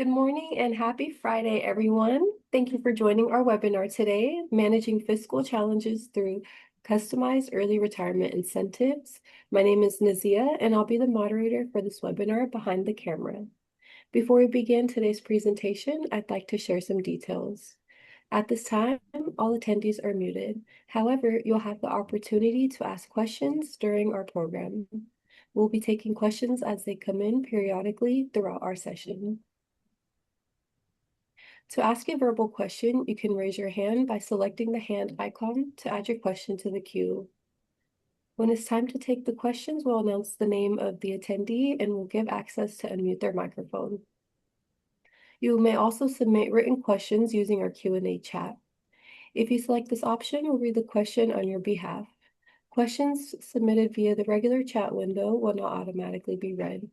Good morning and happy Friday, everyone. Thank you for joining our webinar today, Managing Fiscal Challenges Through Customized Early Retirement Incentives. My name is Nazia, and I'll be the moderator for this webinar behind the camera. Before we begin today's presentation, I'd like to share some details. At this time, all attendees are muted. However, you'll have the opportunity to ask questions during our program. We'll be taking questions as they come in periodically throughout our session. To ask a verbal question, you can raise your hand by selecting the hand icon to add your question to the queue. When it's time to take the questions, we'll announce the name of the attendee and we'll give access to unmute their microphone. You may also submit written questions using our Q&A chat. If you select this option, we'll read the question on your behalf. Questions submitted via the regular chat window will not automatically be read.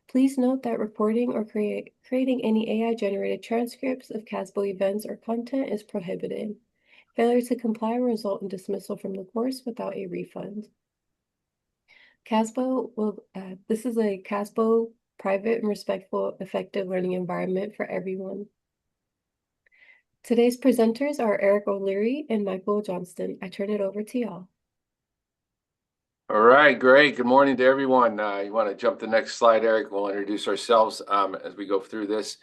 Please note that reporting or creating any AI-generated transcripts of CASBO events or content is prohibited. Failure to comply will result in dismissal from the course without a refund. This is a CASBO private and respectful, effective learning environment for everyone. Today's presenters are Eric O'Leary and Michael Johnston. I turn it over to y'all. All right, great. Good morning to everyone. You want to jump to the next slide, Eric? We'll introduce ourselves as we go through this.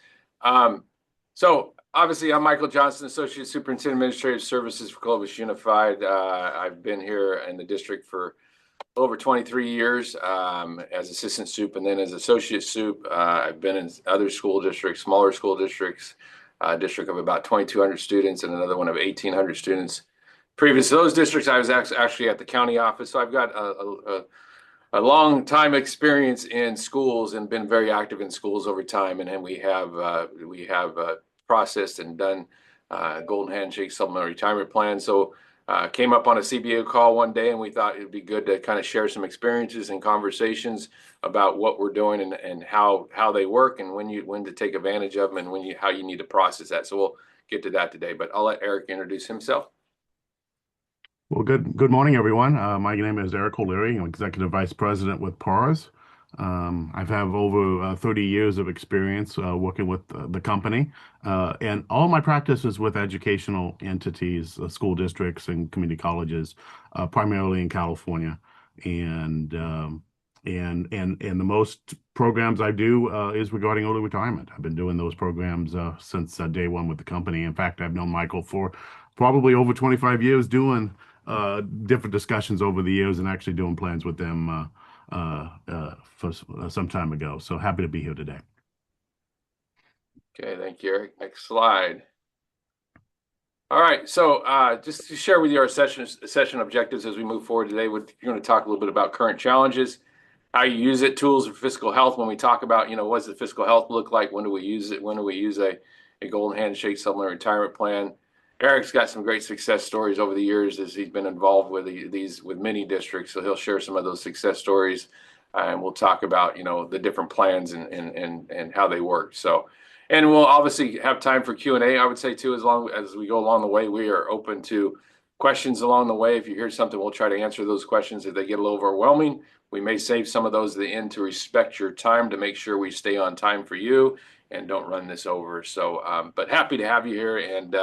So obviously, I'm Michael Johnston, Associate Superintendent Administrative Services for Clovis Unified. I've been here in the district for over 23 years as Assistant Sup and then as Associate Sup. I've been in other school districts, smaller school districts, a district of about 2,200 students and another one of 1,800 students. Previous to those districts, I was actually at the county office, so I've got a long time experience in schools and been very active in schools over time. And then we have processed and done golden handshake supplemental retirement plan. So came up on a CBA call one day, and we thought it'd be good to kind of share some experiences and conversations about what we're doing and how they work and when to take advantage of them and how you need to process that. So we'll get to that today. But I'll let Eric introduce himself. Well, good morning, everyone. My name is Eric O'Leary. I'm Executive Vice President with PARS. I've have over 30 years of experience working with the company, and all my practice is with educational entities, school districts, and community colleges, primarily in California. And the most programs I do is regarding early retirement. I've been doing those programs since day one with the company. In fact, I've known Michael for probably over 25 years doing different discussions over the years and actually doing plans with them for some time ago. So happy to be here today. Okay, thank you, Eric. Next slide. All right, so just to share with you our session objectives as we move forward today, you're going to talk a little bit about current challenges, how you use it, tools for fiscal health. When we talk about, what does the fiscal health look like? When do we use it? When do we use a golden handshake supplemental retirement plan? Eric's got some great success stories over the years as he's been involved with with many districts. So he'll share some of those success stories, and we'll talk about the different plans and how they work. So, and we'll obviously have time for Q&A. I would say too, as long as we go along the way, we are open to questions along the way. If you hear something, we'll try to answer those questions. If they get a little overwhelming, we may save some of those at the end to respect your time, to make sure we stay on time for you and don't run this over. So, but happy to have you here and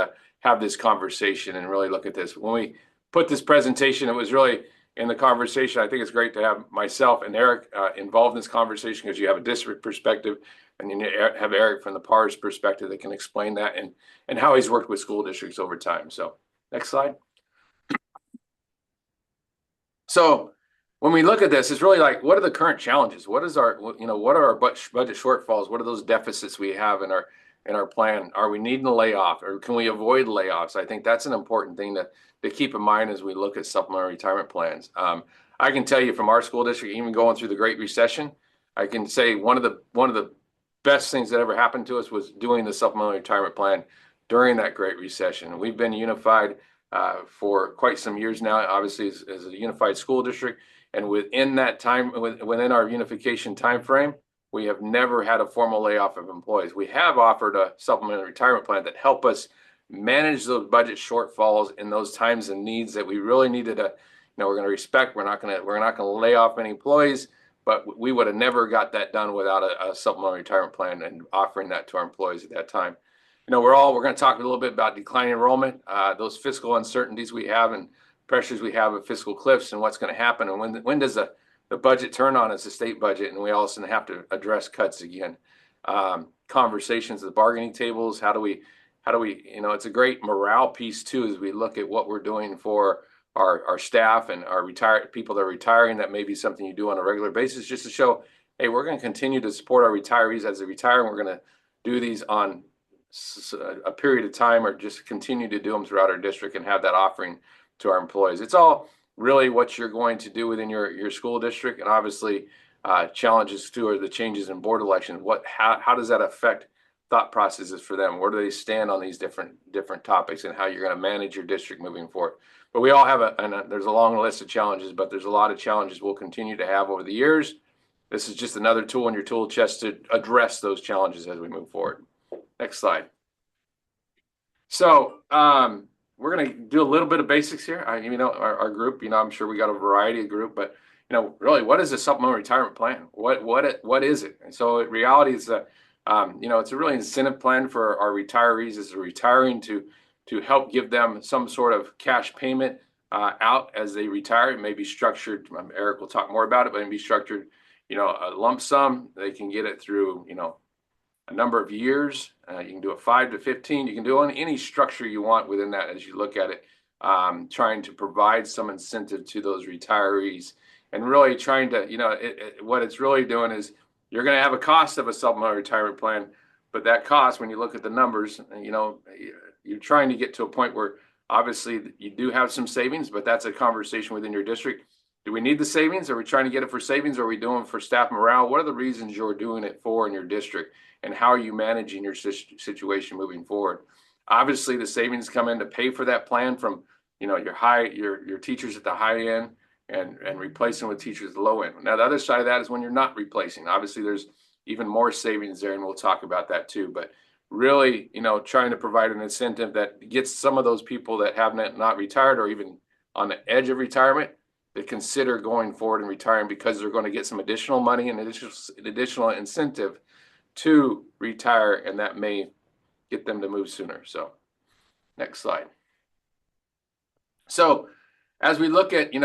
have this conversation and really look at this. When we put this presentation, it was really in the conversation. I think it's great to have myself and Eric involved in this conversation because you have a district perspective and you have Eric from the PARS perspective that can explain that and how he's worked with school districts over time. So next slide. So when we look at this, it's really like, what are the current challenges? What are our budget shortfalls? What are those deficits we have in our plan? Are we needing a layoff, or can we avoid layoffs? I think that's an important thing to keep in mind as we look at supplemental retirement plans. I can tell you from our school district, even going through the Great Recession, I can say one of the best things that ever happened to us was doing the supplemental retirement plan during that Great Recession. We've been unified for quite some years now, obviously as a unified school district, and within that time, within our unification time frame, we have never had a formal layoff of employees. We have offered a supplemental retirement plan that help us manage those budget shortfalls in those times and needs that we really needed to, we're going to respect. We're not going to lay off many employees, but we would have never got that done without a supplemental retirement plan and offering that to our employees at that time. We're going to talk a little bit about declining enrollment, those fiscal uncertainties we have and pressures we have at fiscal cliffs and what's going to happen. And when does the budget turn on as a state budget and we all of a sudden have to address cuts again? Conversations at the bargaining tables, how do we, it's a great morale piece too, as we look at what we're doing for our staff and our retired people that are retiring. That may be something you do on a regular basis just to show, hey, we're going to continue to support our retirees as they retire. And we're going to do these on a period of time or just continue to do them throughout our district and have that offering to our employees. It's all really what you're going to do within your school district. And obviously challenges too are the changes in board election. How does that affect thought processes for them? Where do they stand on these different topics and how you're going to manage your district moving forward? But we all have there's a long list of challenges, but there's a lot of challenges we'll continue to have over the years. This is just another tool in your tool chest to address those challenges as we move forward. Next slide. So we're going to do a little bit of basics here. Our group, I'm sure we got a variety of group, but really, what is a supplemental retirement plan? What is it? And so in reality, it's it's a really incentive plan for our retirees as they're retiring to help give them some sort of cash payment out as they retire. It may be structured. Eric will talk more about it, but it may be structured, a lump sum. They can get it through, a number of years. You can do a 5 to 15. You can do on any structure you want within that as you look at it, trying to provide some incentive to those retirees and really trying to, what it's really doing is you're going to have a cost of a supplemental retirement plan, but that cost, when you look at the numbers, you're trying to get to a point where obviously you do have some savings, but that's a conversation within your district. Do we need the savings? Are we trying to get it for savings? Or are we doing it for staff morale? What are the reasons you're doing it for in your district? And how are you managing your situation moving forward? Obviously, the savings come in to pay for that plan from, your teachers at the high end and replacing with teachers at the low end. Now, the other side of that is when you're not replacing. Obviously, there's even more savings there, and we'll talk about that too. But really, trying to provide an incentive that gets some of those people that have not retired or even on the edge of retirement to consider going forward and retiring because they're going to get some additional money and additional incentive to retire, and that may get them to move sooner. So next slide. So as we look at, we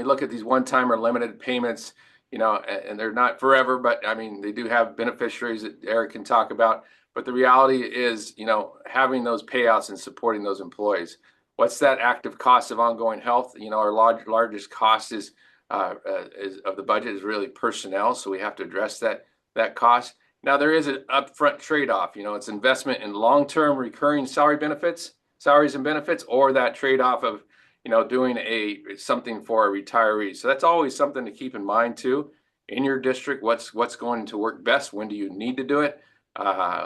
look at these one-time or limited payments, and they're not forever, but they do have beneficiaries that Eric can talk about. But the reality is, having those payouts and supporting those employees. What's that active cost of ongoing health? Our largest cost is of the budget is really personnel, so we have to address that cost. Now there is an upfront trade-off. It's investment in long-term recurring salaries and benefits, or that trade-off of doing something for a retiree. So that's always something to keep in mind too. In your district, what's going to work best? When do you need to do it?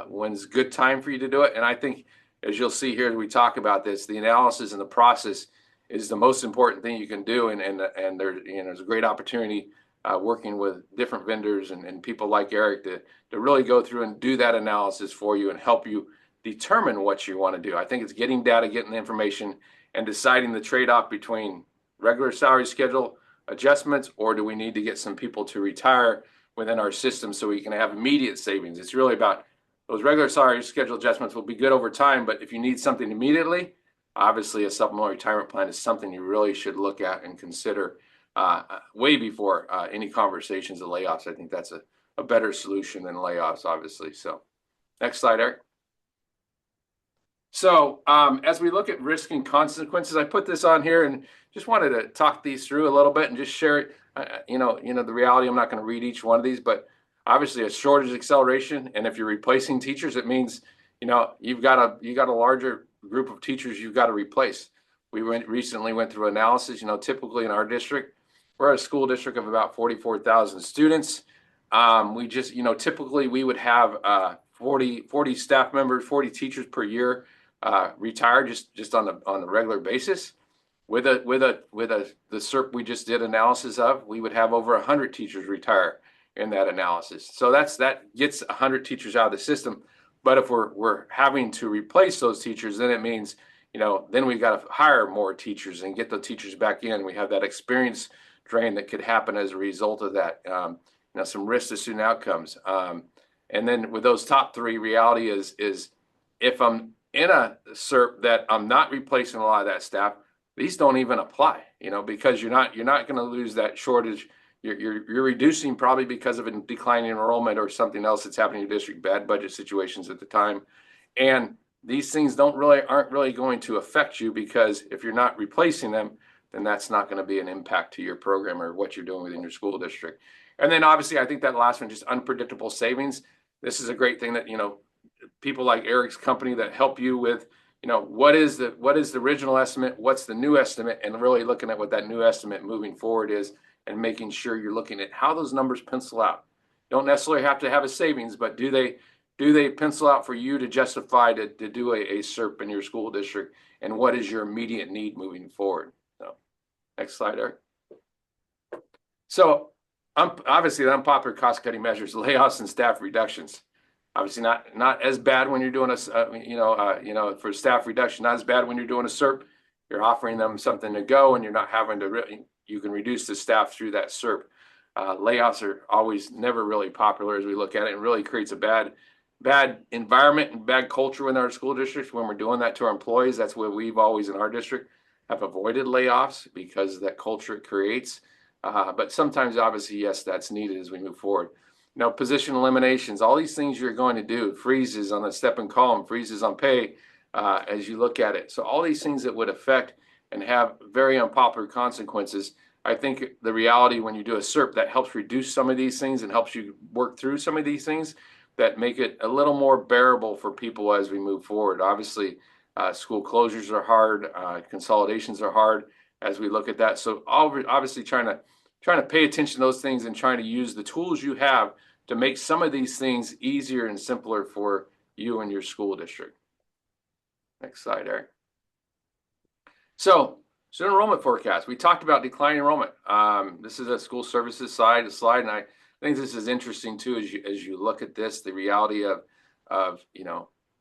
When's a good time for you to do it? And I think, as you'll see here as we talk about this, the analysis and the process is the most important thing you can do. And there's a great opportunity working with different vendors and people like Eric to really go through and do that analysis for you and help you determine what you want to do. I think it's getting data, getting the information, and deciding the trade-off between regular salary schedule adjustments, or do we need to get some people to retire within our system so we can have immediate savings. It's really about those regular salary schedule adjustments will be good over time, but if you need something immediately, obviously a supplemental retirement plan is something you really should look at and consider way before any conversations of layoffs. I think that's a better solution than layoffs, obviously. So next slide, Eric. So as we look at risk and consequences, I put this on here and just wanted to talk these through a little bit and just share it. The reality, I'm not going to read each one of these, but obviously a shortage acceleration. And if you're replacing teachers, it means, you've got a larger group of teachers you've got to replace. We recently went through analysis, typically in our district, we're a school district of about 44,000 students. We just, typically we would have 40 staff members, 40 teachers per year retire just on the regular basis. With the SERP we just did analysis of, we would have over 100 teachers retire in that analysis. So that gets 100 teachers out of the system. But if we're having to replace those teachers, then it means, then we've got to hire more teachers and get the teachers back in. We have that experience drain that could happen as a result of that. Some risks to student outcomes. And then with those top three, reality is if I'm in a SERP that I'm not replacing a lot of that staff, these don't even apply, because you're not going to lose that shortage. You're reducing probably because of a declining enrollment or something else that's happening in your district, bad budget situations at the time. And these things aren't really going to affect you, because if you're not replacing them, then that's not going to be an impact to your program or what you're doing within your school district. And then obviously, I think that last one, just unpredictable savings. This is a great thing that, people like Eric's company that help you with, what is the original estimate, what's the new estimate, and really looking at what that new estimate moving forward is, and making sure you're looking at how those numbers pencil out. Don't necessarily have to have a savings, but do they pencil out for you to justify to do a SERP in your school district, and what is your immediate need moving forward? So, next slide, Eric. So, obviously, the unpopular cost-cutting measures, layoffs and staff reductions. Obviously, not as bad when you're doing for staff reduction. Not as bad when you're doing a SERP. You're offering them something to go, and you're not having to. You can reduce the staff through that SERP. Layoffs are never really popular as we look at it, and really creates a bad environment and bad culture in our school districts when we're doing that to our employees. That's where we've always in our district have avoided layoffs, because of that culture it creates. But sometimes, obviously, yes, that's needed as we move forward. Position eliminations, all these things you're going to do, freezes on the step and column, freezes on pay, as you look at it. So all these things that would affect and have very unpopular consequences. I think the reality when you do a SERP, that helps reduce some of these things and helps you work through some of these things that make it a little more bearable for people as we move forward. Obviously, school closures are hard, consolidations are hard as we look at that. So obviously trying to pay attention to those things and trying to use the tools you have to make some of these things easier and simpler for you and your school district. Next slide, Eric. So, student enrollment forecast. We talked about declining enrollment. This is a school services slide, and I think this is interesting too as you look at this, the reality of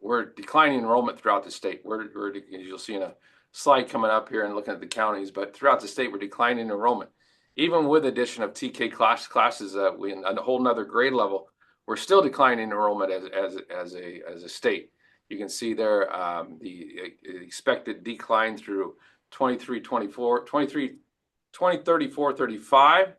we're declining enrollment throughout the state. We're as you'll see in a slide coming up here and looking at the counties, but throughout the state we're declining enrollment. Even with addition of TK classes, we in a whole nother grade level, we're still declining enrollment as a state. You can see there the expected decline through 2034-35,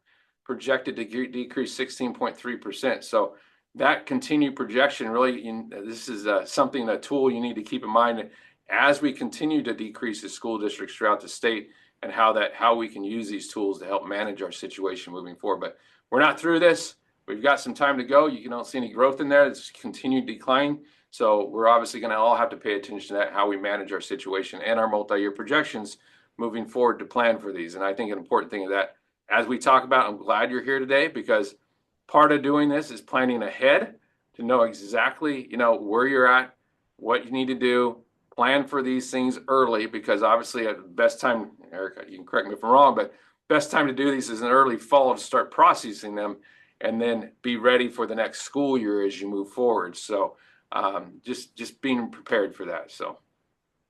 projected to decrease 16.3%. So that continued projection really, this is something, a tool you need to keep in mind as we continue to decrease the school districts throughout the state, and how we can use these tools to help manage our situation moving forward. But we're not through this. We've got some time to go. You don't see any growth in there. It's continued decline. So we're obviously going to all have to pay attention to that, how we manage our situation and our multi-year projections moving forward to plan for these. And I think an important thing of that, as we talk about, I'm glad you're here today, because part of doing this is planning ahead to know exactly, where you're at, what you need to do, plan for these things early, because obviously at the best time, Eric, you can correct me if I'm wrong, but best time to do these is in early fall to start processing them, and then be ready for the next school year as you move forward. So just being prepared for that. So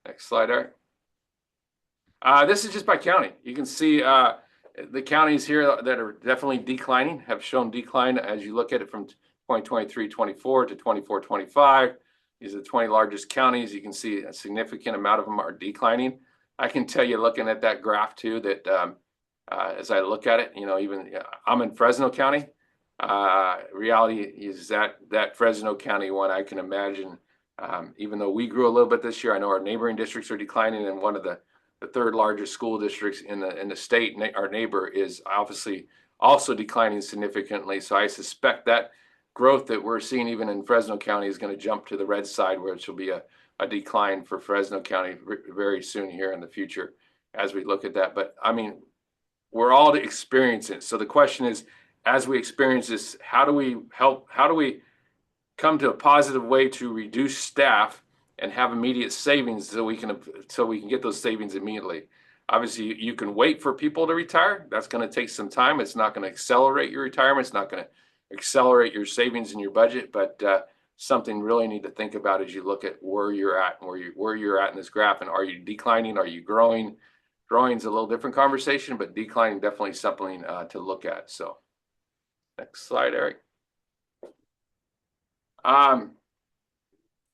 next slide, Eric. This is just by county. You can see the counties here that are definitely declining, have shown decline as you look at it from 2023-24 to 24-25. These are the 20 largest counties. You can see a significant amount of them are declining. I can tell you, looking at that graph too, that as I look at it, even I'm in Fresno County. Reality is that Fresno County one, I can imagine, even though we grew a little bit this year, I know our neighboring districts are declining, and one of the third largest school districts in the state, our neighbor, is obviously also declining significantly. So I suspect that growth that we're seeing even in Fresno County is going to jump to the red side, which will be a decline for Fresno County very soon here in the future as we look at that. But I mean, we're all experiencing it. So the question is, as we experience this, how do we come to a positive way to reduce staff and have immediate savings so we can get those savings immediately? Obviously, you can wait for people to retire. That's going to take some time. It's not going to accelerate your retirement. It's not going to accelerate your savings in your budget, but something really need to think about as you look at where you're at and where you're at in this graph. And are you declining? Are you growing? Growing's a little different conversation, but declining definitely something to look at. So next slide, Eric.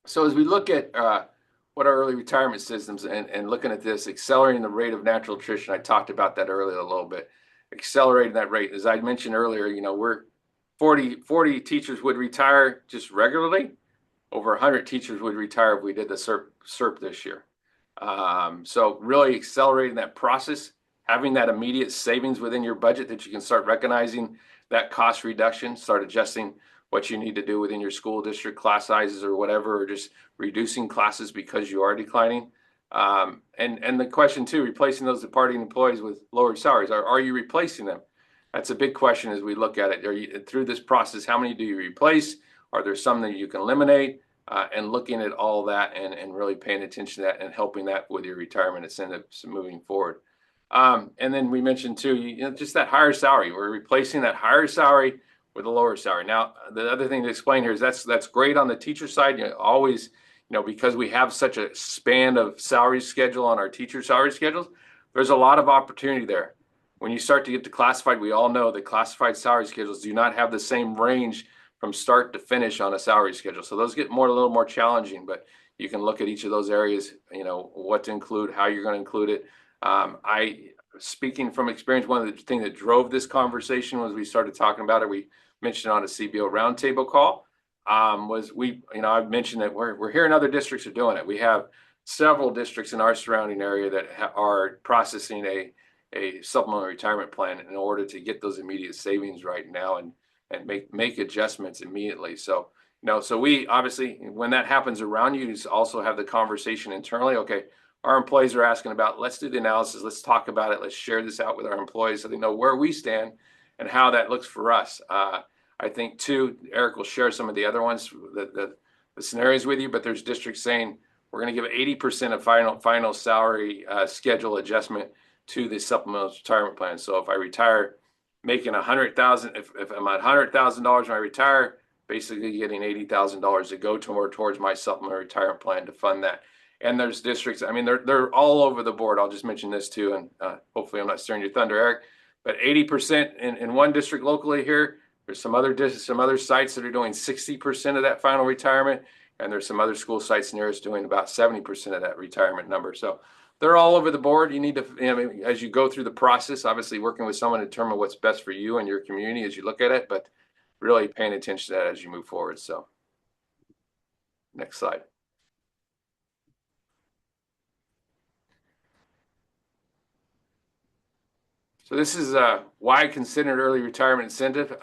So as we look at what our early retirement systems and looking at this, accelerating the rate of natural attrition, I talked about that earlier a little bit, accelerating that rate. As I mentioned earlier, we're 40 teachers would retire just regularly. Over 100 teachers would retire if we did the SERP this year. So really accelerating that process, having that immediate savings within your budget that you can start recognizing that cost reduction, start adjusting what you need to do within your school district, class sizes or whatever, or just reducing classes because you are declining. And the question too, replacing those departing employees with lower salaries. Are you replacing them? That's a big question as we look at it. Are you, through this process, how many do you replace? Are there some that you can eliminate? And looking at all that and really paying attention to that and helping that with your retirement incentives moving forward. And then we mentioned too, just that higher salary. We're replacing that higher salary with a lower salary. Now, the other thing to explain here is that's great on the teacher side. Always, because we have such a span of salary schedule on our teacher salary schedules, there's a lot of opportunity there. When you start to get to classified, we all know that classified salary schedules do not have the same range from start to finish on a salary schedule. So those get a little more challenging, but you can look at each of those areas, what to include, how you're going to include it. Speaking from experience, one of the things that drove this conversation was we started talking about it. We mentioned on a CBO roundtable call, I've mentioned that we're hearing other districts are doing it. We have several districts in our surrounding area that are processing a supplemental retirement plan in order to get those immediate savings right now and make adjustments immediately. So, so we obviously, when that happens around you also have the conversation internally. Okay, our employees are asking about, let's do the analysis. Let's talk about it. Let's share this out with our employees so they know where we stand and how that looks for us. I think too, Eric will share some of the other ones, the scenarios with you, but there's districts saying we're going to give 80% of final salary schedule adjustment to the supplemental retirement plan. So if I retire making $100,000, if I'm at $100,000 when I retire, basically getting $80,000 to go towards my supplemental retirement plan to fund that. And there's districts, I mean, they're all over the board. I'll just mention this too, and hopefully I'm not stealing your thunder, Eric. But 80% in one district locally here. There's some other sites that are doing 60% of that final retirement, and there's some other school sites near us doing about 70% of that retirement number. So they're all over the board. You need to, as you go through the process, obviously working with someone to determine what's best for you and your community as you look at it, but really paying attention to that as you move forward. So next slide. So this is why I considered early retirement incentive.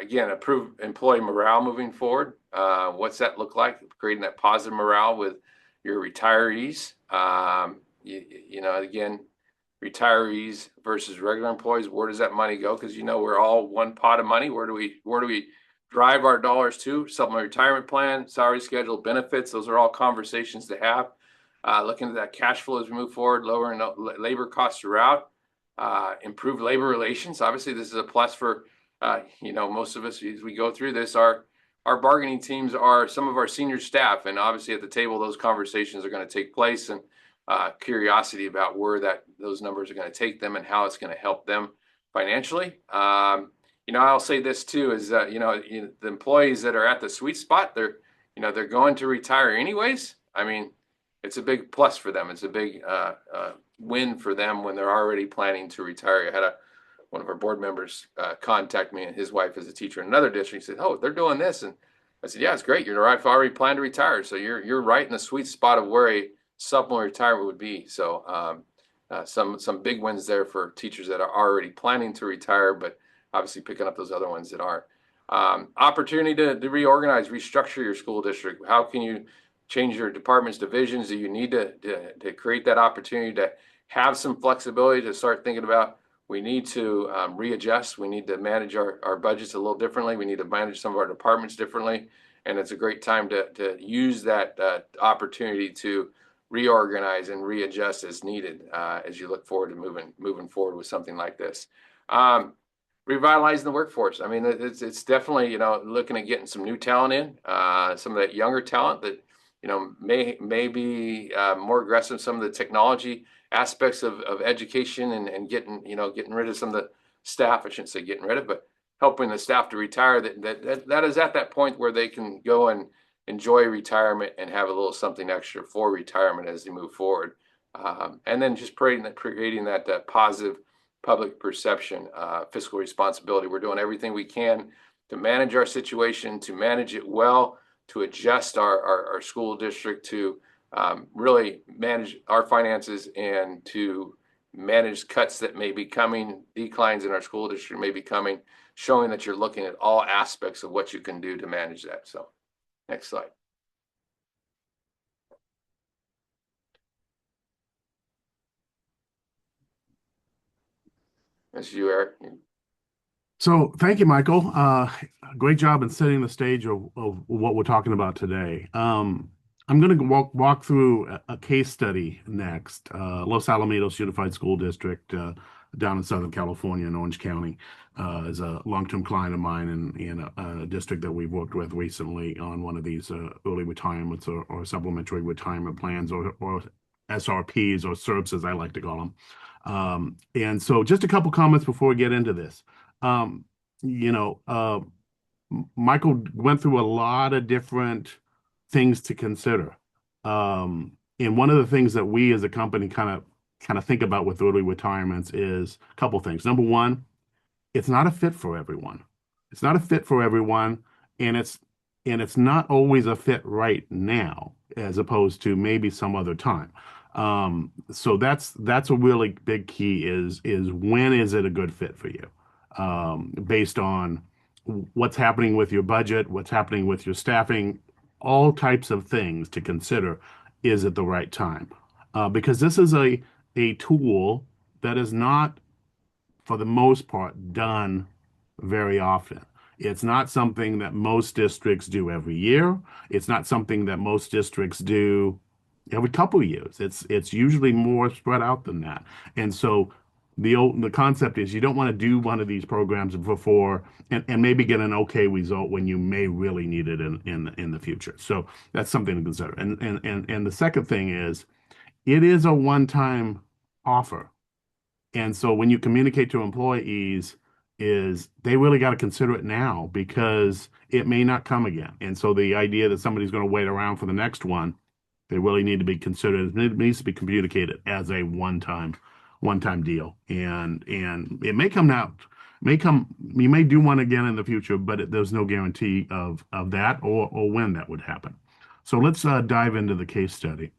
Again, improve employee morale moving forward. What's that look like? Creating that positive morale with your retirees. Again, retirees versus regular employees. Where does that money go? Because we're all one pot of money. Where do we drive our dollars to? Supplemental retirement plan, salary schedule, benefits. Those are all conversations to have. Looking at that cash flow as we move forward, lowering labor costs throughout. Improve labor relations. Obviously, this is a plus for most of us as we go through this. Our bargaining teams are some of our senior staff, and obviously at the table, those conversations are going to take place, and curiosity about where those numbers are going to take them and how it's going to help them financially. I'll say this too is the employees that are at the sweet spot, they're going to retire anyways. I mean, it's a big plus for them. It's a big win for them when they're already planning to retire. I had one of our board members contact me, and his wife is a teacher in another district. He said, "Oh, they're doing this," and I said, "Yeah, it's great. You're right. I've already planned to retire, so you're right in the sweet spot of where a supplemental retirement would be." So some big wins there for teachers that are already planning to retire, but obviously picking up those other ones that are. Opportunity to reorganize, restructure your school district. How can you change your department's divisions? Do you need to create that opportunity to have some flexibility to start thinking about, we need to readjust. We need to manage our budgets a little differently. We need to manage some of our departments differently. And it's a great time to use that opportunity to reorganize and readjust as needed as you look forward to moving forward with something like this. Revitalizing the workforce. I mean, it's definitely, looking at getting some new talent in, some of that younger talent that may be more aggressive in some of the technology aspects of education and getting rid of some of the staff. I shouldn't say getting rid of, but helping the staff to retire that is at that point where they can go and enjoy retirement and have a little something extra for retirement as they move forward. And then just creating that positive public perception, fiscal responsibility. We're doing everything we can to manage our situation, to manage it well, to adjust our school district to really manage our finances and to manage cuts that may be coming, declines in our school district may be coming, showing that you're looking at all aspects of what you can do to manage that. So next slide. That's you, Eric. So thank you, Michael. Great job in setting the stage of what we're talking about today. I'm going to walk through a case study next. Los Alamitos Unified School District down in Southern California in Orange County is a long-term client of mine in a district that we've worked with recently on one of these early retirements or supplementary retirement plans or SRPs or SERPs, as I like to call them. And so just a couple comments before we get into this. Um, you know, Michael went through a lot of different things to consider. And one of the things that we as a company kind of think about with early retirements is a couple things. Number one, it's not a fit for everyone. It's not a fit for everyone, and it's not always a fit right now, as opposed to maybe some other time. So that's a really big key is when is it a good fit for you? Based on what's happening with your budget, what's happening with your staffing, all types of things to consider. Is it the right time? Because this is a tool that is not, for the most part, done very often. It's not something that most districts do every year. It's not something that most districts do every couple of years. It's usually more spread out than that. And so the concept is you don't want to do one of these programs before and maybe get an okay result when you may really need it in the future. So that's something to consider. And the second thing is it is a one-time offer. And so when you communicate to employees, is they really got to consider it now because it may not come again. And so the idea that somebody's going to wait around for the next one, they really need to be considered. It needs to be communicated as a one time deal. And it may come out, you may do one again in the future, but there's no guarantee of that or when that would happen. So let's dive into the case study.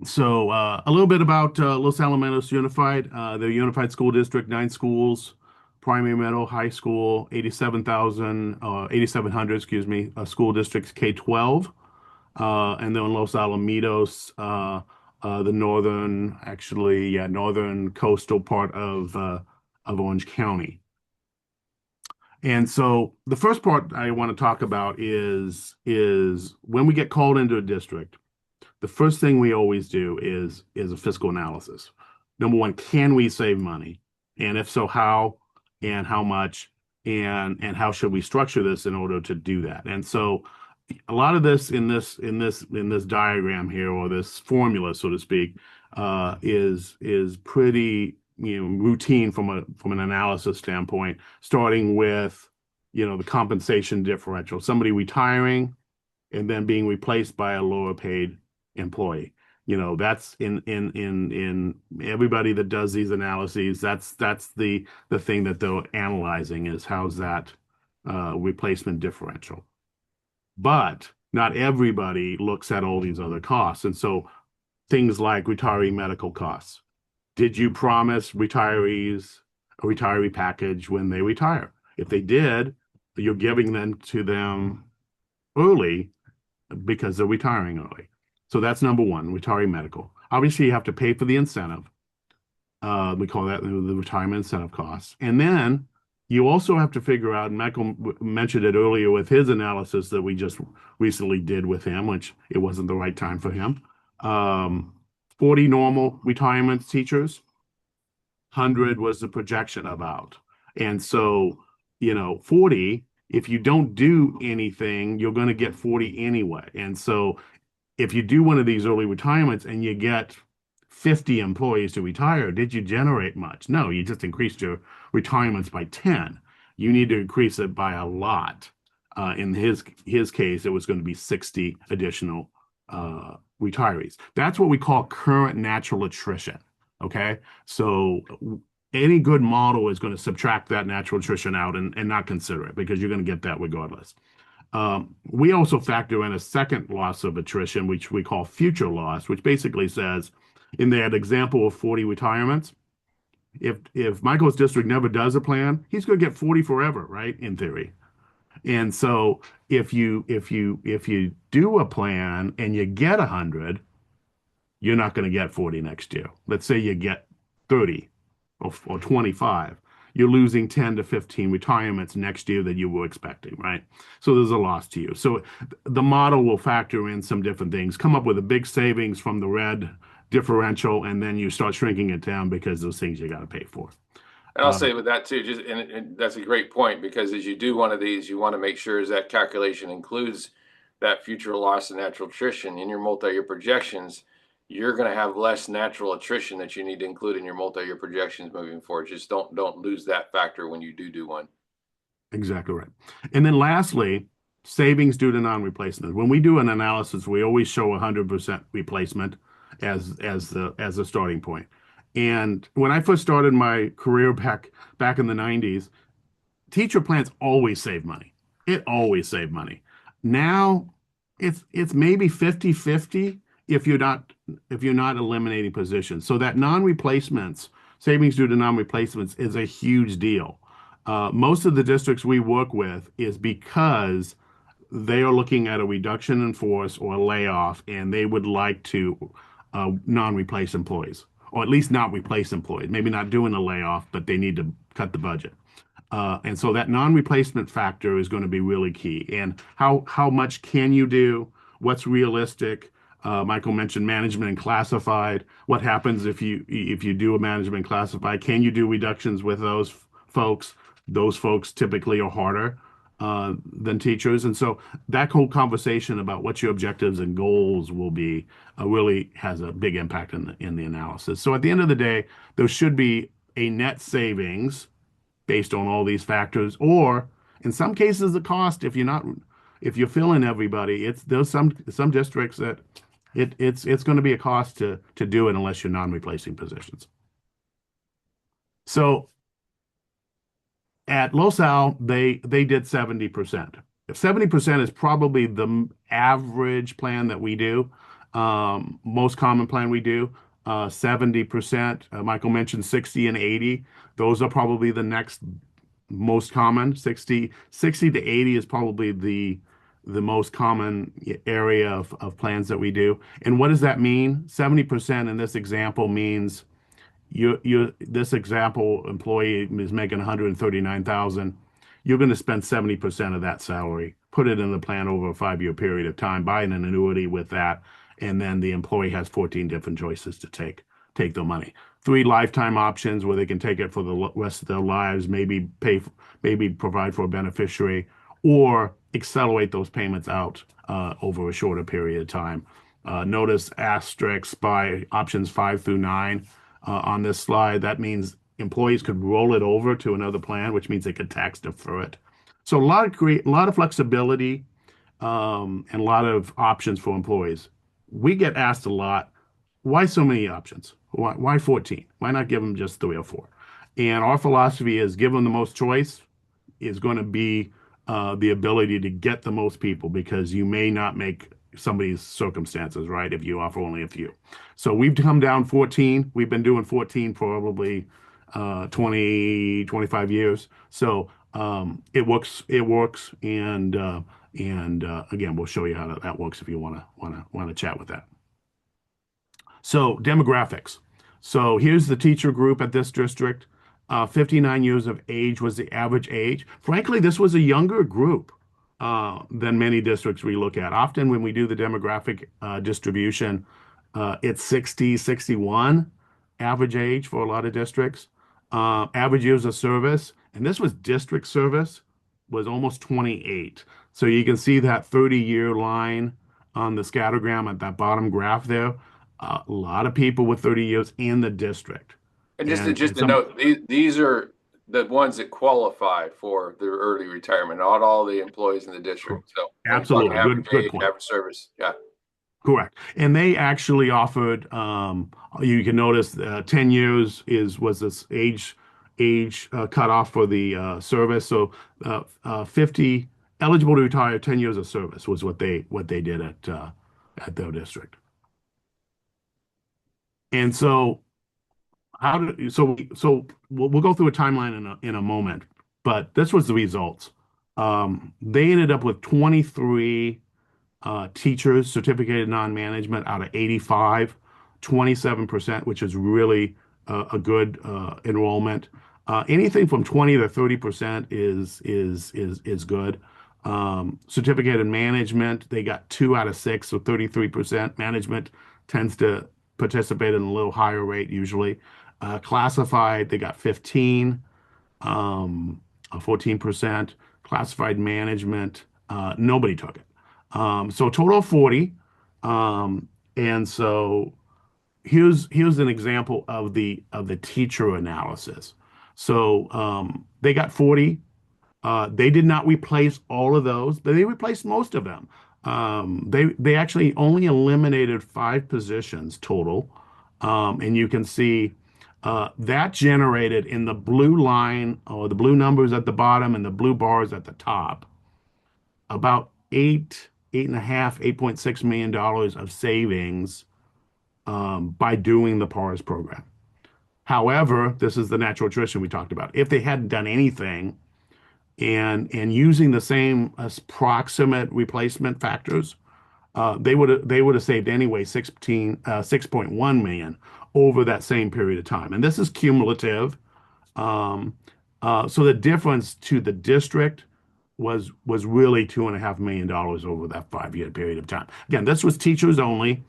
So a little bit about Los Alamitos Unified. They're a unified school district, 9 schools, primary, middle, high school, 8,700, excuse me, school districts K-12. And then Los Alamitos, the northern coastal part of Orange County. And so the first part I want to talk about is when we get called into a district, the first thing we always do is a fiscal analysis. Number one, can we save money? And if so, how and how much and how should we structure this in order to do that? And so a lot of this in this diagram here or this formula, so to speak, is pretty routine from an analysis standpoint, starting with the compensation differential, somebody retiring and then being replaced by a lower paid employee. That's in everybody that does these analyses, that's the thing that they're analyzing is how's that replacement differential. But not everybody looks at all these other costs. And so things like retiree medical costs. Did you promise retirees a retiree package when they retire? If they did, you're giving them to them early because they're retiring early. So that's number one, retiree medical. Obviously, you have to pay for the incentive. We call that the retirement incentive costs. And then you also have to figure out, and Michael mentioned it earlier with his analysis that we just recently did with him, which it wasn't the right time for him. 40 normal retirement teachers, 100 was the projection about. And so, 40 If you don't do anything, you're going to get 40 anyway. And so if you do one of these early retirements and you get 50 employees to retire, did you generate much? No, you just increased your retirements by 10. You need to increase it by a lot. In his case, it was going to be 60 additional retirees. That's what we call current natural attrition. Okay, so any good model is going to subtract that natural attrition out and not consider it because you're going to get that regardless. We also factor in a second loss of attrition, which we call future loss, which basically says in that example of 40 retirements, if Michael's district never does a plan, he's going to get 40 forever, right? In theory. And so if you do a plan and you get 100, you're not going to get 40 next year. Let's say you get 30 or 25. You're losing 10 to 15 retirements next year that you were expecting, right? So there's a loss to you. So the model will factor in some different things, come up with a big savings from the red differential, and then you start shrinking it down because those things you got to pay for. And I'll say with that too, just and that's a great point because as you do one of these, you want to make sure as that calculation includes that future loss and natural attrition in your multi-year projections, you're going to have less natural attrition that you need to include in your multi-year projections moving forward. Just don't lose that factor when you do one. Exactly right. And then lastly, savings due to non-replacement. When we do an analysis, we always show 100% replacement as the starting point. And when I first started my career back in the 90s, teacher plans always save money. It always saved money. Now it's maybe 50-50 if you're not eliminating positions. So that non-replacements, savings due to non-replacements is a huge deal. Most of the districts we work with is because they are looking at a reduction in force or a layoff, and they would like to non-replace employees, or at least not replace employees. Maybe not doing a layoff, but they need to cut the budget. And so that non-replacement factor is going to be really key. And how much can you do? What's realistic? Michael mentioned management and classified. What happens if you do a management classified? Can you do reductions with those folks? Those folks typically are harder than teachers, and so that whole conversation about what your objectives and goals will be really has a big impact in the analysis. So at the end of the day, there should be a net savings based on all these factors, or in some cases, the cost if you're filling everybody, there's some districts that it's going to be a cost to do it unless you're non-replacing positions. So at LoSal, they did 70%. If 70% is probably the average plan that we do, most common plan we do, 70%. Michael mentioned 60 and 80. Those are probably the next most common. 60 to 80 is probably the most common area of plans that we do. And what does that mean? 70% in this example means this example employee is making 139,000. You're going to spend 70% of that salary, put it in the plan over a 5-year period of time, buy an annuity with that, and then the employee has 14 different choices to take the money. 3 lifetime options where they can take it for the rest of their lives, maybe provide for a beneficiary, or accelerate those payments out over a shorter period of time. Notice asterisks by options 5 through 9 on this slide. That means employees could roll it over to another plan, which means they could tax defer it. So a lot of flexibility and a lot of options for employees. We get asked a lot, why so many options? Why 14? Why not give them just 3 or 4? And our philosophy is give them the most choice is going to be the ability to get the most people, because you may not make somebody's circumstances right if you offer only a few. So we've come down 14. We've been doing 14 probably 25 years. So it works. And again, we'll show you how that works if you want to chat with that. So demographics. So here's the teacher group at this district. 59 years of age was the average age. Frankly, this was a younger group than many districts we look at. Often when we do the demographic distribution, it's 60, 61 average age for a lot of districts. Average years of service, and this was district service, was almost 28. So you can see that 30-year line on the scattergram at that bottom graph there. A lot of people with 30 years in the district. And just And to some note, these are the ones that qualify for their early retirement, not all the employees in the district. So when you're talking absolutely average good age, point. average service, yeah. Correct. And they actually offered, you can notice 10 years was this age cutoff for the service. So 50 eligible to retire 10 years of service was what they did at their district. And so we'll go through a timeline in a moment, but this was the results. They ended up with 23 teachers certificated non-management out of 85, 27%, which is really a good enrollment. Anything from 20 to 30% is good. Certificated management, they got 2 out of 6, so 33%. Management tends to participate in a little higher rate usually. Classified, they got 15, 14%. Classified management, nobody took it. So a total of 40. And so here's an example of the teacher analysis. So they got 40. They did not replace all of those, but they replaced most of them. They actually only eliminated 5 positions total. And you can see that generated in the blue line or the blue numbers at the bottom and the blue bars at the top about 8.6 million dollars of savings by doing the PARS program. However, this is the natural attrition we talked about. If they hadn't done anything and using the same approximate replacement factors, they would have saved anyway 6.1 million over that same period of time. And this is cumulative. Um, so the difference to the district was really $2.5 million over that 5-year period of time. Again, this was teachers only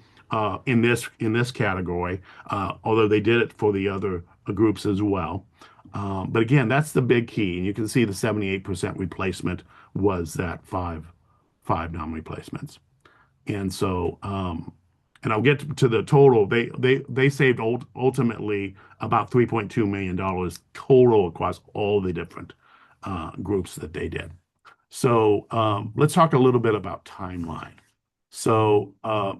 in this category, although they did it for the other groups as well. But again, that's the big key, and you can see the 78% replacement was that five non-replacements. And so, and I'll get to the total. They saved ultimately about $3.2 million total across all the different groups that they did. So let's talk a little bit about timeline. So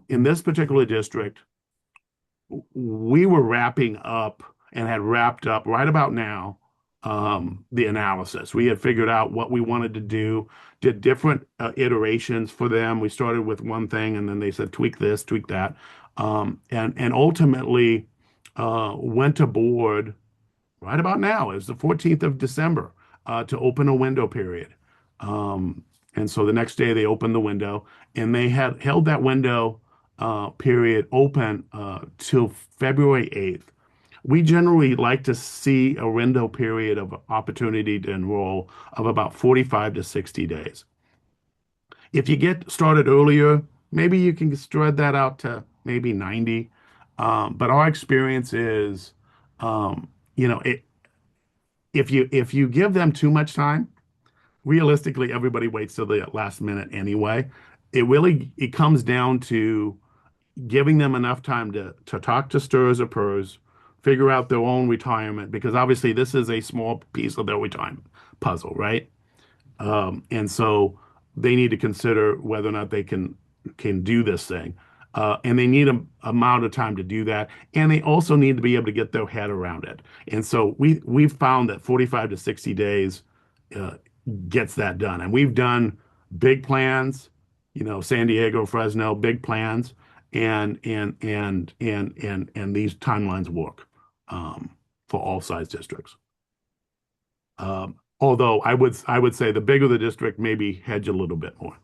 in this particular district, we were wrapping up and had wrapped up right about now the analysis. We had figured out what we wanted to do, did different iterations for them. We started with one thing and then they said, tweak this, tweak that. And ultimately went to board right about now. It was the 14th of December to open a window period. And so the next day they opened the window and they had held that window period open till February 8th. We generally like to see a window period of opportunity to enroll of about 45 to 60 days. If you get started earlier, maybe you can spread that out to maybe 90. But our experience is, um, you know, if you give them too much time, realistically, everybody waits till the last minute anyway. It comes down to giving them enough time to talk to STRS or PERS, figure out their own retirement, because obviously this is a small piece of their retirement puzzle, right? And so they need to consider whether or not they can do this thing. And they need a amount of time to do that. And they also need to be able to get their head around it. And so we've found that 45 to 60 days uh, gets that done. And we've done big plans, San Diego, Fresno, big plans, and these timelines work for all size districts. Although I would say the bigger the district, maybe hedge a little bit more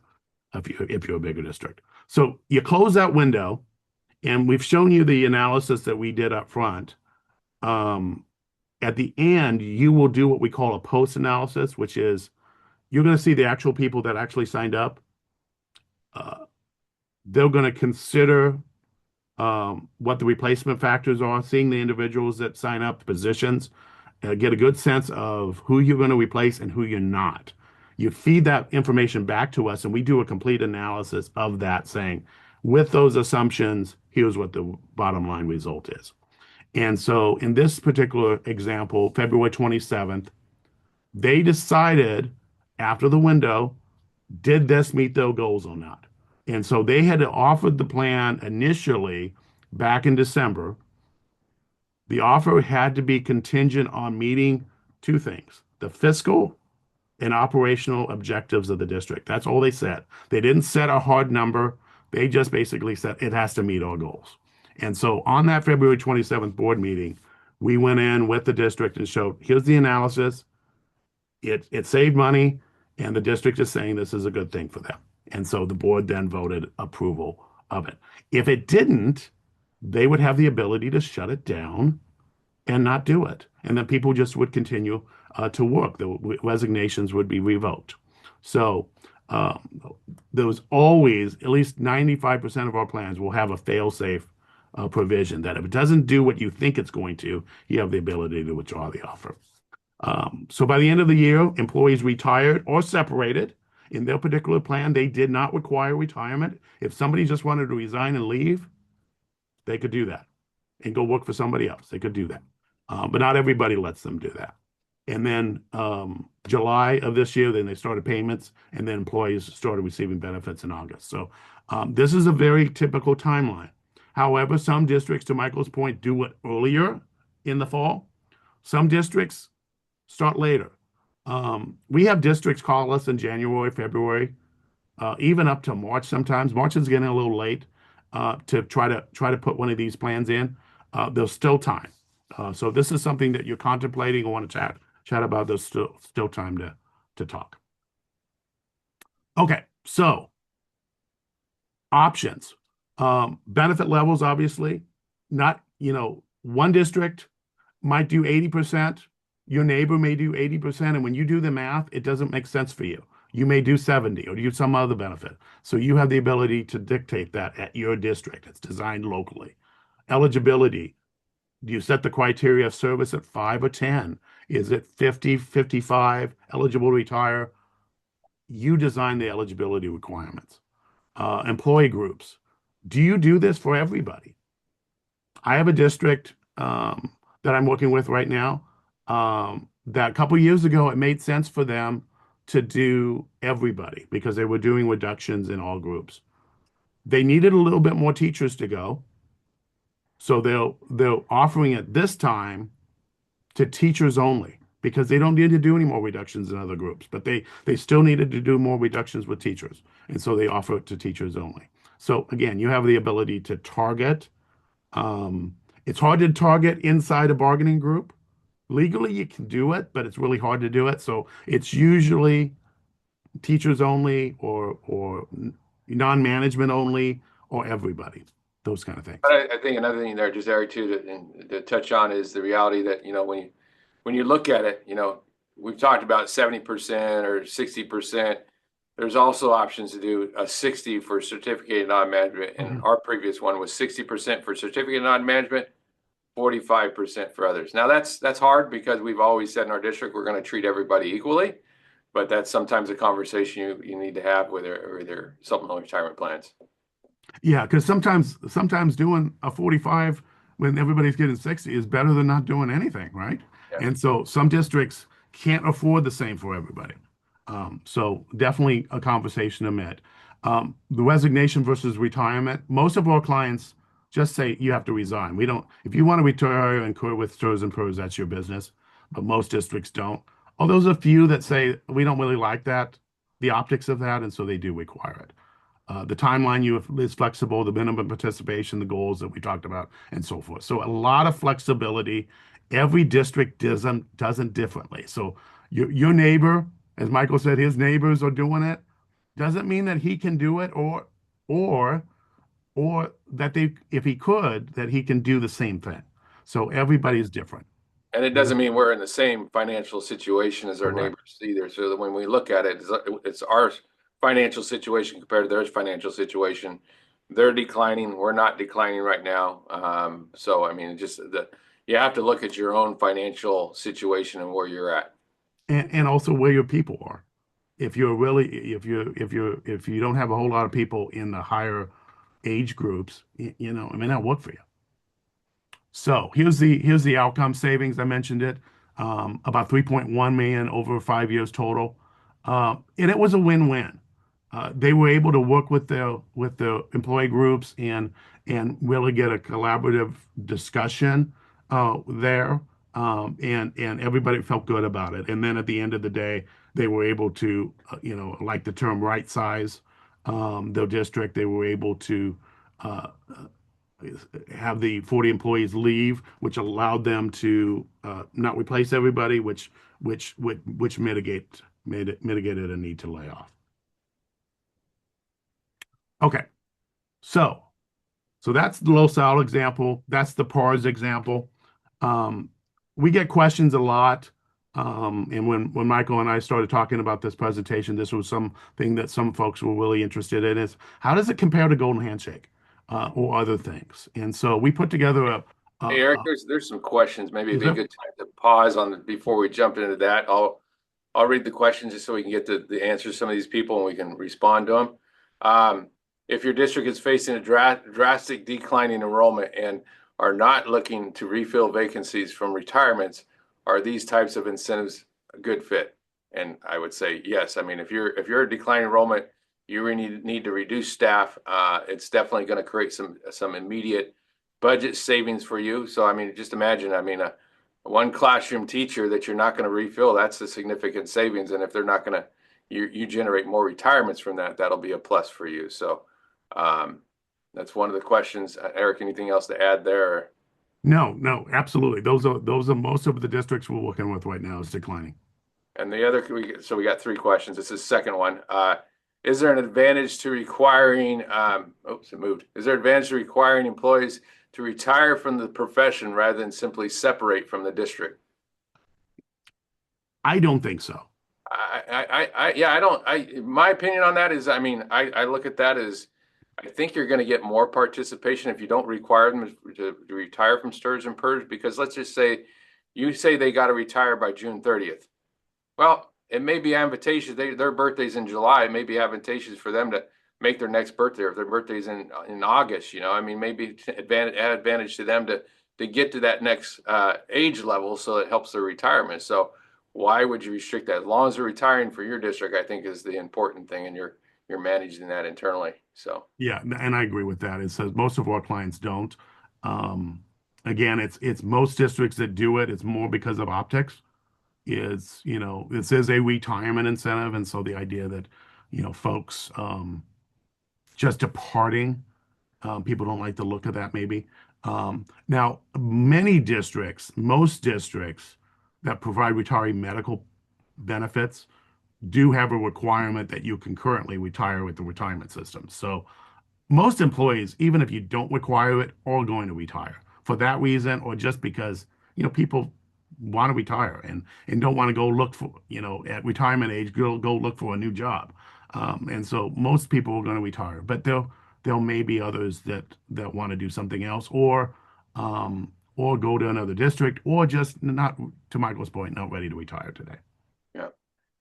if you're a bigger district. So you close that window, and we've shown you the analysis that we did up front. Um, at the end, you will do what we call a post analysis, which is you're going to see the actual people that actually signed up. Uh, they're going to consider what the replacement factors are, seeing the individuals that sign up, the positions, get a good sense of who you're going to replace and who you're not. You feed that information back to us, and we do a complete analysis of that, saying, with those assumptions, here's what the bottom line result is. And so in this particular example, February 27th, they decided after the window, did this meet their goals or not? And so they had offered the plan initially back in December. The offer had to be contingent on meeting two things: the fiscal and operational objectives of the district. That's all they said. They didn't set a hard number. They just basically said it has to meet our goals. And so on that February 27th board meeting, we went in with the district and showed, here's the analysis. It saved money, and the district is saying this is a good thing for them. And so the board then voted approval of it. If it didn't, they would have the ability to shut it down and not do it. And then people just would continue to work. The resignations would be revoked. So there was always, at least 95% of our plans will have a fail-safe provision that if it doesn't do what you think it's going to, you have the ability to withdraw the offer. So by the end of the year, employees retired or separated. In their particular plan, they did not require retirement. If somebody just wanted to resign and leave, they could do that and go work for somebody else. They could do that. But not everybody lets them do that. And then July of this year, then they started payments, and then employees started receiving benefits in August. So this is a very typical timeline. However, some districts, to Michael's point, do it earlier in the fall. Some districts start later. We have districts call us in January, February, even up to March sometimes. March is getting a little late to try to put one of these plans in. There's still time. So if this is something that you're contemplating or want to chat about, there's still time to talk. Okay, so options. Benefit levels, obviously, not, one district might do 80%. Your neighbor may do 80%. And when you do the math, it doesn't make sense for you. You may do 70 or do some other benefit. So you have the ability to dictate that at your district. It's designed locally. Eligibility. Do you set the criteria of service at 5 or 10? Is it 50, 55, eligible to retire? You design the eligibility requirements. Employee groups. Do you do this for everybody? I have a district that I'm working with right now that a couple years ago, it made sense for them to do everybody because they were doing reductions in all groups. They needed a little bit more teachers to go. So they're offering it this time to teachers only because they don't need to do any more reductions in other groups, but they still needed to do more reductions with teachers. And so they offer it to teachers only. So again, you have the ability to target. It's hard to target inside a bargaining group. Legally, you can do it, but it's really hard to do it. So it's usually teachers only or non-management only or everybody, those kind of things. But I think another thing there, just Eric, too, to touch on is the reality that, when you look at it, we've talked about 70% or 60%. There's also options to do a 60 for certificated non-management. And our previous one was 60% for certificated non-management, 45% for others. Now that's hard because we've always said in our district, we're going to treat everybody equally, but that's sometimes a conversation you need to have with their supplemental retirement plans. Yeah, because sometimes doing a 45 when everybody's getting 60 is better than not doing anything, right? Yeah. And so some districts can't afford the same for everybody. So definitely a conversation to met. The resignation versus retirement, most of our clients just say you have to resign. We don't, if you want to retire and incur with strs and pers, that's your business. But most districts don't. Although there's a few that say we don't really like that, the optics of that, and so they do require it. The timeline is flexible, the minimum participation, the goals that we talked about, and so forth. So a lot of flexibility. Every district doesn't differently. So your neighbor, as Michael said, his neighbors are doing it. Doesn't mean that he can do it, or that if he could, that he can do the same thing. So everybody's different. And it doesn't mean we're in the same financial situation as our Correct. neighbors either. So that when we look at it, it's our financial situation compared to their financial situation. They're declining. We're not declining right now. So, I mean, you have to look at your own financial situation and where you're at. And also where your people are. if you're really if you don't have a whole lot of people in the higher age groups, it may not work for you. So here's the outcome savings. I mentioned it, about 3.1 million over 5 years total, and it was a win-win. They were able to work with their employee groups and really get a collaborative discussion there, and everybody felt good about it. And then at the end of the day, they were able to, like the term right size their district. They were able to uh, have the 40 employees leave, which allowed them to not replace everybody, which mitigated a need to lay off. Okay, so that's the LoSal example. That's the PARS example. Um, we get questions a lot. And when Michael and I started talking about this presentation, this was something that some folks were really interested in is how does it compare to Golden Handshake or other things? And so we put together Hey, Eric, there's some questions. Maybe it'd is be a there? good time to pause on before we jump into that. I'll read the questions just so we can get the answers to some of these people and we can respond to them. If your district is facing a drastic decline in enrollment and are not looking to refill vacancies from retirements, are these types of incentives a good fit? And I would say yes. I mean, if you're a declining enrollment, you really need to reduce staff. It's definitely going to create some immediate budget savings for you. So I mean, just imagine. I mean, one classroom teacher that you're not going to refill, that's a significant savings. And if they're not going to, you generate more retirements from that, that'll be a plus for you. So that's one of the questions. Eric, anything else to add there? No, absolutely. Those are most of the districts we're working with right now is declining. And the other, so we got three questions. This is the second one. Is there an advantage to requiring, oops, it moved. Is there an advantage to requiring employees to retire from the profession rather than simply separate from the district? I don't think so. Yeah, I don't, my opinion on that is, I mean, I look at that as, I think you're going to get more participation if you don't require them to retire from STRS and PERS, because let's just say you say they got to retire by June 30th. Well, it may be advantageous. Their birthday's in July. It may be advantageous for them to make their next birthday, or if their birthday's in August. I mean, maybe advantage to them to get to that next age level, so it helps their retirement. So why would you restrict that? As long as they're retiring for your district, I think is the important thing, and you're managing that internally. So Yeah, and I agree with that. It says most of our clients don't. Again, it's most districts that do it. It's more because of optics. This is a retirement incentive, and so the idea that folks just departing, people don't like the look of that maybe. Now, most districts that provide retiree medical benefits do have a requirement that you can currently retire with the retirement system. So most employees, even if you don't require it, are going to retire for that reason, or just because people want to retire and don't want to go look for at retirement age go look for a new job, and so most people are going to retire, but there may be others that want to do something else, or go to another district, or just not, to Michael's point, not ready to retire today. yeah.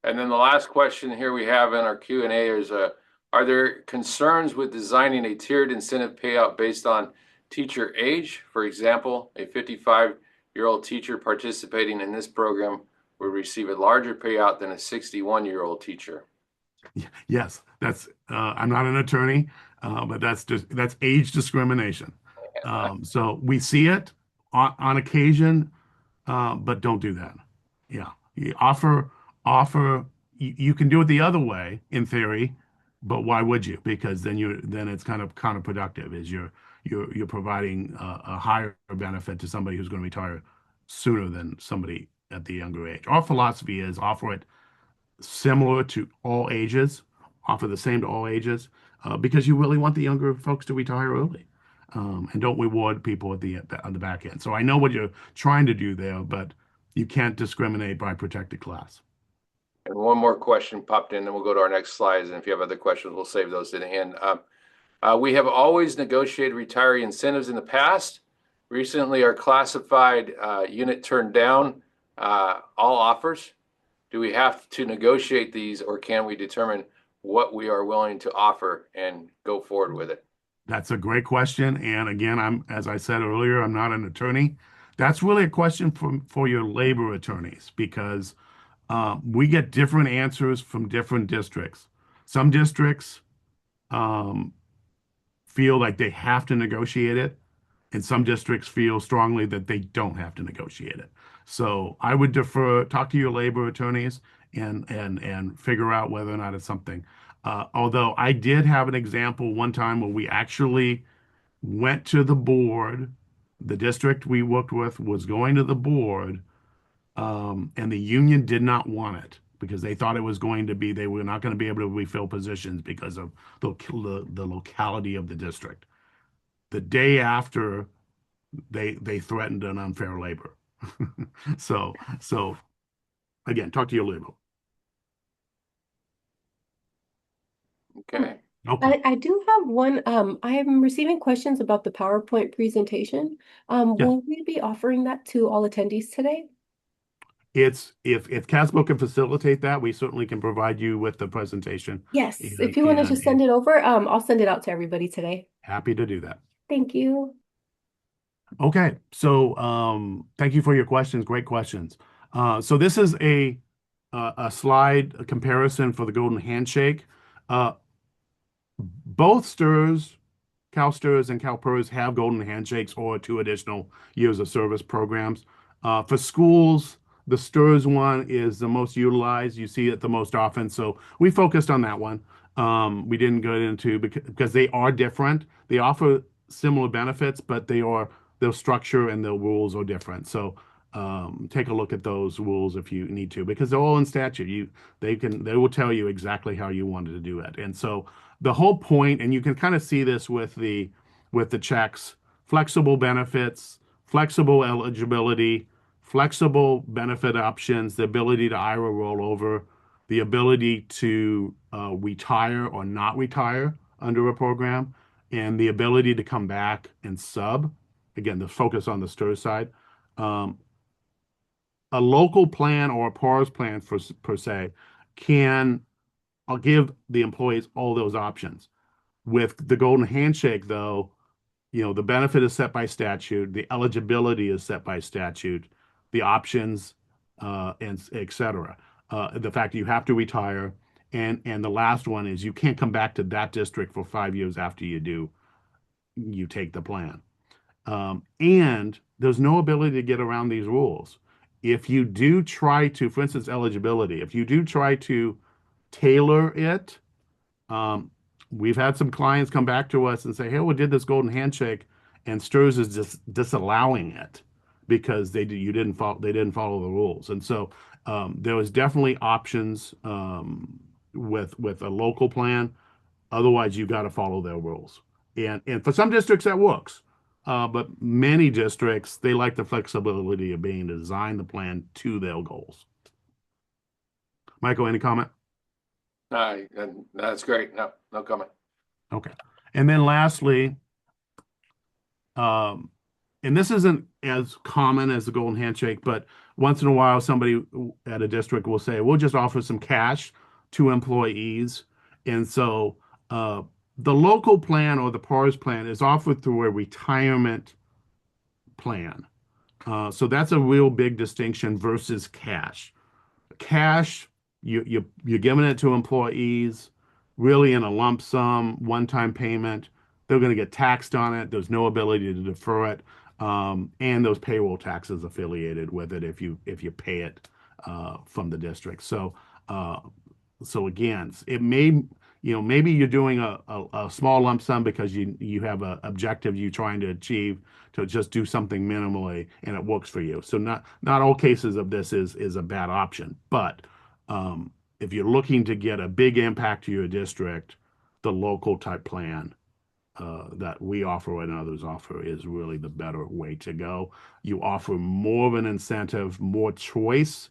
And then the last question here we have in our Q&A is, are there concerns with designing a tiered incentive payout based on teacher age? For example, a 55-year-old teacher participating in this program will receive a larger payout than a 61-year-old teacher. Yes, I'm not an attorney, but that's age discrimination. So we see it on occasion, but don't do that. Yeah, you offer. You can do it the other way in theory, but why would you? Because then it's kind of counterproductive. Is you're providing a higher benefit to somebody who's going to retire sooner than somebody at the younger age. Our philosophy is offer it similar to all ages, offer the same to all ages, because you really want the younger folks to retire early, and don't reward people on the back end. So I know what you're trying to do there, but you can't discriminate by protected class. And one more question popped in, then we'll go to our next slides. And if you have other questions, we'll save those to the end. We have always negotiated retiree incentives in the past. Recently, our classified unit turned down all offers. Do we have to negotiate these, or can we determine what we are willing to offer and go forward with it? That's a great question. And again, as I said earlier, I'm not an attorney. That's really a question for your labor attorneys because we get different answers from different districts. Some districts um, feel like they have to negotiate it, and some districts feel strongly that they don't have to negotiate it. So I would talk to your labor attorneys and figure out whether or not it's something. Although I did have an example one time where we actually went to the board. The district we worked with was going to the board, and the union did not want it because they thought it was going to be, they were not going to be able to refill positions because of the locality of the district. The day after, they threatened an unfair labor. So again, talk to your labor. Okay. Okay. I do have one. I am receiving questions about the PowerPoint presentation. Yes. Will we be offering that to all attendees today? It's if Casbo can facilitate that, we certainly can provide you with the presentation Yes, if and you want to and, just send and it over, I'll send it out to everybody today. happy to do that. Thank you. Okay, so thank you for your questions. Great questions. So this is a slide a comparison for the golden handshake. Uh, both stirs, CalSTRS and CalPERS have golden handshakes or 2 additional years of service programs. For schools, the STRS one is the most utilized. You see it the most often. So we focused on that one. We didn't go into because they are different. They offer similar benefits, but their structure and their rules are different. So take a look at those rules if you need to, because they're all in statute. They will tell you exactly how you wanted to do it. And so the whole point, and you can kind of see this with the checks, flexible benefits, flexible eligibility, flexible benefit options, the ability to IRA rollover, the ability to retire or not retire under a program, and the ability to come back and sub. Again, the focus on the STIR side. Um, a local plan or a PARS plan per se can I'll give the employees all those options. With the golden handshake, though, the benefit is set by statute, the eligibility is set by statute, the options, and et cetera. The fact that you have to retire, and the last one is you can't come back to that district for 5 years after you take the plan. And there's no ability to get around these rules. If you do try to, for instance, eligibility, if you do try to tailor it, um, we've had some clients come back to us and say, "Hey, we did this golden handshake, and STRS is just disallowing it because they didn't follow the rules." And so there was definitely options with a local plan. Otherwise, you got to follow their rules. And for some districts that works, but many districts they like the flexibility of being to design the plan to their goals. Michael, any comment? That's great. No, no comment. Okay. And then lastly, um, and this isn't as common as the golden handshake, but once in a while, somebody at a district will say, "We'll just offer some cash to employees." And so the local plan or the PARS plan is offered through a retirement plan. So that's a real big distinction versus cash. Cash, you're giving it to employees really in a lump sum, one-time payment. They're going to get taxed on it. There's no ability to defer it, and those payroll taxes affiliated with it if you pay it from the district. Uh, so again, it may, maybe you're doing a small lump sum because you have an objective you're trying to achieve to just do something minimally and it works for you. So not all cases of this is a bad option, but if you're looking to get a big impact to your district, the local type plan that we offer and others offer is really the better way to go. You offer more of an incentive, more choice,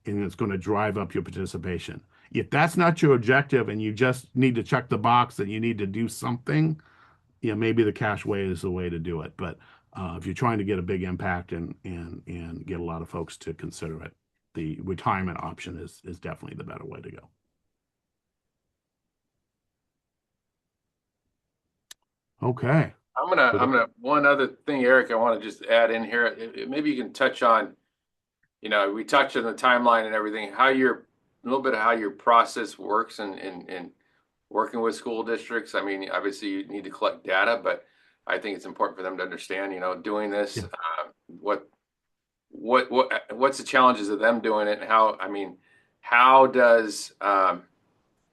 and it's going to drive up your participation. If that's not your objective and you just need to check the box that you need to do something, maybe the cash way is the way to do it. But if you're trying to get a big impact and get a lot of folks to consider it. the retirement option is definitely the better way to go. Okay. One other thing, Eric, I want to just add in here. Maybe you can touch on, we touched on the timeline and everything, a little bit of how your process works and working with school districts. I mean, obviously you need to collect data, but I think it's important for them to understand, doing this, Yeah. what's the challenges of them doing it, and how does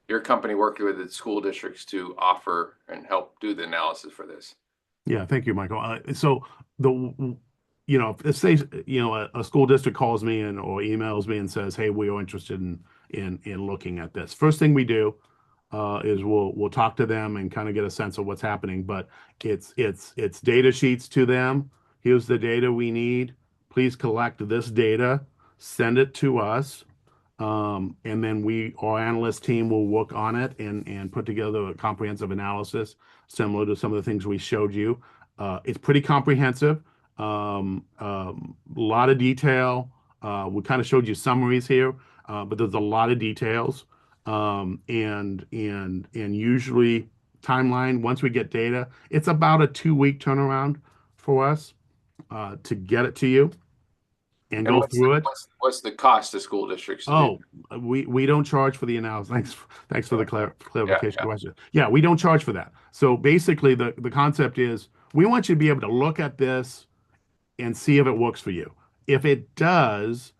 your company work with the school districts to offer and help do the analysis for this? Yeah, thank you, Michael. So the if say a school district calls me and or emails me and says, "Hey, we are interested in looking at this." First thing we do is we'll talk to them and kind of get a sense of what's happening. But it's data sheets to them. Here's the data we need. Please collect this data, send it to us. And then our analyst team will work on it and put together a comprehensive analysis similar to some of the things we showed you. It's pretty comprehensive, a lot of detail. We kind of showed you summaries here, but there's a lot of details. And usually timeline, once we get data, it's about a 2-week turnaround for us to get it to you and And go through it. what's the cost to school districts to do? Oh, we don't charge for the analysis. Thanks for the Yeah, clarification yeah. question. Yeah, we don't charge for that. So basically, the concept is we want you to be able to look at this and see if it works for you. If it does,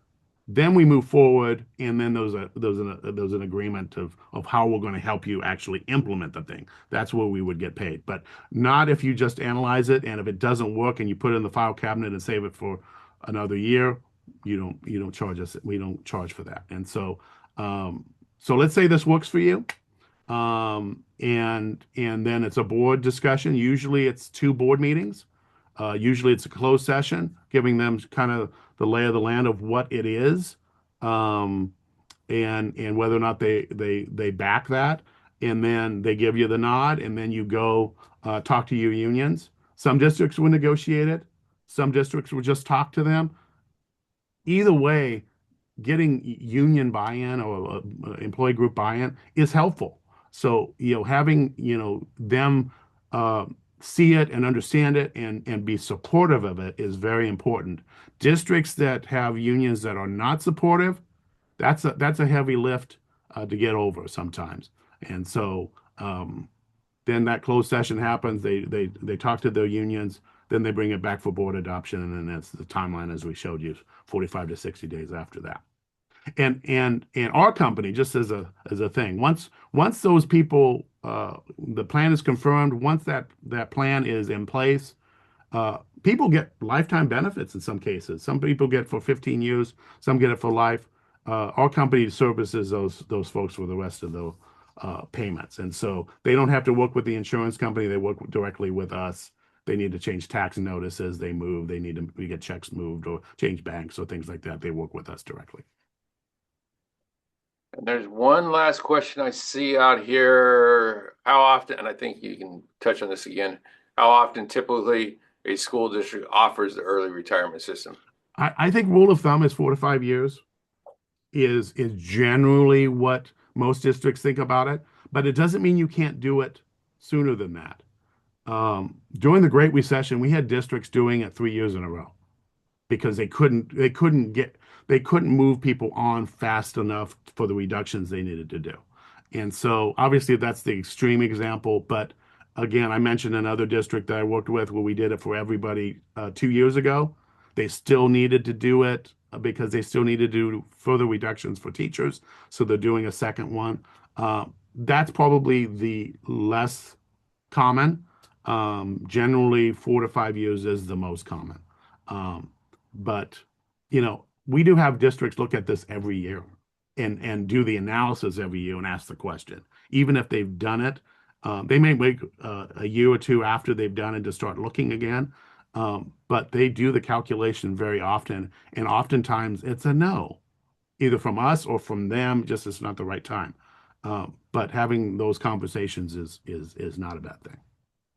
then we move forward, and then there's an agreement of how we're going to help you actually implement the thing. That's where we would get paid, but not if you just analyze it and if it doesn't work and you put it in the file cabinet and save it for another year. You don't charge us. We don't charge for that. And so let's say this works for you, and then it's a board discussion. Usually it's 2 board meetings. Usually it's a closed session, giving them kind of the lay of the land of what it is, um, and whether or not they back that, and then they give you the nod, and then you go talk to your unions. Some districts will negotiate it. Some districts will just talk to them. Either way, getting union buy-in or employee group buy-in is helpful. So, having, them uh, see it and understand it and be supportive of it is very important. Districts that have unions that are not supportive, that's a heavy lift to get over sometimes. And so then that closed session happens. They talk to their unions, then they bring it back for board adoption, and then that's the timeline as we showed you, 45 to 60 days after that. And our company, just as a thing, once those people the plan is confirmed, once that plan is in place, people get lifetime benefits in some cases. Some people get for 15 years, some get it for life. Our company services those folks for the rest of the payments, and so they don't have to work with the insurance company. They work directly with us. They need to change tax notices, they move, they need to get checks moved or change banks or things like that. They work with us directly. And there's one last question I see out here. How often, and I think you can touch on this again, how often typically a school district offers the early retirement system? I think rule of thumb is 4 to 5 years is generally what most districts think about it, but it doesn't mean you can't do it sooner than that. During the Great Recession, we had districts doing it 3 years in a row because they couldn't move people on fast enough for the reductions they needed to do. And so obviously that's the extreme example, but again, I mentioned another district that I worked with where we did it for everybody 2 years ago. They still needed to do it because they still needed to do further reductions for teachers. So they're doing a second one. That's probably the less common. Generally, 4 to 5 years is the most common. Um, but we do have districts look at this every year and do the analysis every year and ask the question. Even if they've done it, they may wait a year or two after they've done it to start looking again. But they do the calculation very often, and oftentimes it's a no, either from us or from them. Just it's not the right time. But having those conversations is not a bad thing.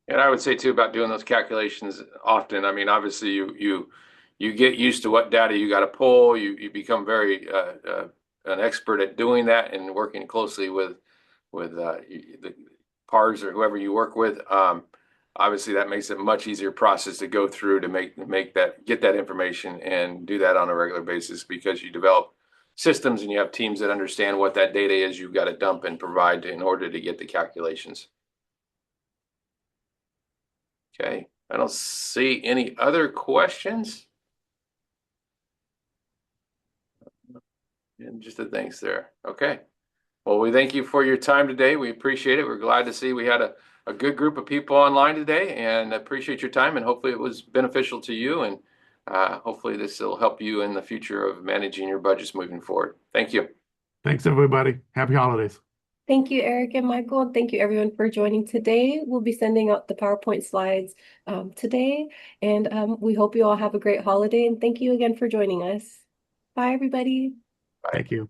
And I would say too about doing those calculations often. I mean, obviously you you get used to what data you got to pull. You become very an expert at doing that and working closely with the PARs or whoever you work with. Obviously, that makes it a much easier process to go through to get that information and do that on a regular basis, because you develop systems and you have teams that understand what that data is you've got to dump and provide in order to get the calculations. Okay, I don't see any other questions. And just a thanks there. Okay. Well, we thank you for your time today. We appreciate it. We're glad to see we had a good group of people online today, and appreciate your time, and hopefully it was beneficial to you, and hopefully this will help you in the future of managing your budgets moving forward. Thank you. Thanks, everybody. Happy holidays. Thank you, Eric and Michael. And thank you, everyone, for joining today. We'll be sending out the PowerPoint slides today, and we hope you all have a great holiday. And thank you again for joining us. Bye, everybody. Bye. Thank you.